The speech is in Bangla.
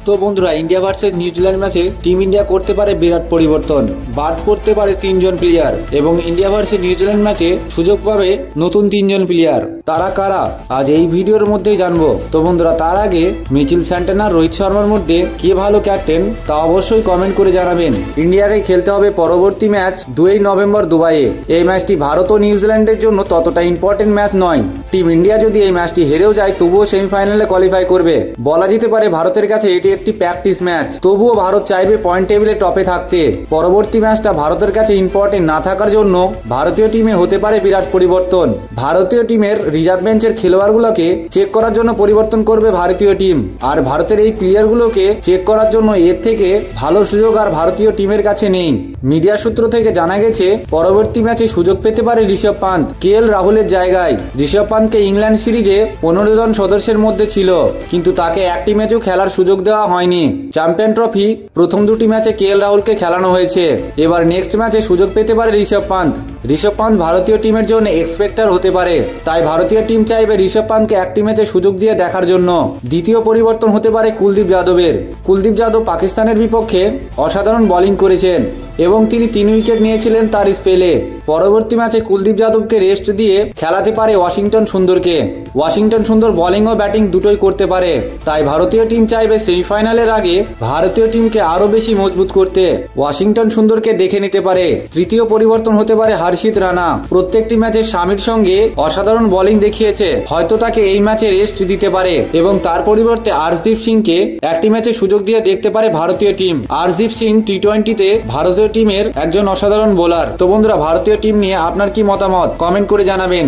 তো বন্ধুরা, ইন্ডিয়া ভার্সেস নিউজিল্যান্ড ম্যাচে টিম ইন্ডিয়া করতে পারে বিরাট পরিবর্তন, বাদ করতে পারে 3 জন প্লেয়ার এবং ইন্ডিয়া ভার্সেস নিউজিল্যান্ড ম্যাচে সুযোগ পাবে নতুন 3 জন প্লেয়ার। তারা কারা আজ এই ভিডিওর মধ্যেই জানবো। তো বন্ধুরা, তার আগে মিচেল স্যান্টনার রোহিত শর্মার মধ্যে কে ভালো ক্যাপ্টেন তা অবশ্যই কমেন্ট করে জানাবেন। ইন্ডিয়াকে খেলতে হবে পরবর্তী ম্যাচ 2 নভেম্বর দুবাইয়ে। এই ম্যাচটি ভারত ও নিউজিল্যান্ডের জন্য ততটা ইম্পর্টেন্ট ম্যাচ নয়। টিম ইন্ডিয়া যদি এই ম্যাচটি হেরেও যায় তবুও সেমিফাইনালে কোয়ালিফাই করবে। বলা যেতে পারে ভারতের কাছে এটি একটি প্র্যাকটিস ম্যাচ। তবুও ভারত চাইবে পয়েন্ট টেবিলে টপে থাকতে। পরবর্তী ম্যাচটা ভারতের কাছে ইম্পর্টেন্ট না থাকার জন্য ভারতীয় টিমে হতে পারে বিরাট পরিবর্তন। ভারতীয় টিমের রিজার্ভ বেঞ্চের খেলোয়াড়গুলোকে চেক করার জন্য পরিবর্তন করবে ভারতীয় টিম। আর ভারতের এই প্লেয়ারগুলোকে চেক করার জন্য এর থেকে ভালো সুযোগ আর ভারতীয় টিমের কাছে নেই। মিডিয়া সূত্র থেকে জানা গেছে পরবর্তী ম্যাচে সুযোগ পেতে পারে ঋষভ পান্ত KL রাহুলের জায়গায়। ঋষভ পান্তকে ইংল্যান্ড সিরিজে 15 জন সদস্যের মধ্যে ছিল, কিন্তু তাকে একটি ম্যাচও খেলার সুযোগ দেওয়া হয়নি। চ্যাম্পিয়ন ট্রফি প্রথম 2টি ম্যাচে KL রাহুলকে খেলানো হয়েছে। এবার নেক্সট ম্যাচে সুযোগ পেতে পারে ঋষভ পান্ত। ঋষভ পান্ত ভারতীয় টিমের জন্য এক্সপেক্টার হতে পারে, তাই ভারতীয় টিম চাইবে ঋষভ পান্তকে একটি ম্যাচে সুযোগ দিয়ে দেখার জন্য। দ্বিতীয় পরিবর্তন হতে পারে কুলদীপ যাদবের। কুলদীপ যাদব পাকিস্তানের বিপক্ষে অসাধারণ বোলিং করেছেন এবং তিনি 3 উইকেট নিয়েছিলেন তার স্পেলে। পরবর্তী ম্যাচে কুলদীপ যাদবকে রেস্ট দিয়ে খেলাতে পারে ওয়াশিংটন সুন্দরকে। ওয়াশিংটন সুন্দর বোলিং ও ব্যাটিং দুটোই করতে পারে, তাই ভারতীয় টিম চাইবে সেমিফাইনালের আগে ভারতীয় টিমকে আরো বেশি মজবুত করতে ওয়াশিংটন সুন্দরকে দেখে নিতে পারে। তৃতীয় পরিবর্তন হতে পারে হর্ষিত রানা। প্রত্যেকটি ম্যাচে শামির সঙ্গে অসাধারণ বোলিং দেখিয়েছে, হয়তো তাকে এই ম্যাচে রেস্ট দিতে পারে এবং তার পরিবর্তে আর্শদীপ সিংকে একটি ম্যাচে সুযোগ দিয়ে দেখতে পারে ভারতীয় টিম। আর্শদীপ সিং টি20তে ভারতীয় টিমের একজন অসাধারণ বোলার। তো বন্ধুরা, ভারতীয় টিম নিয়ে আপনার কি মতামত কমেন্ট করে জানাবেন।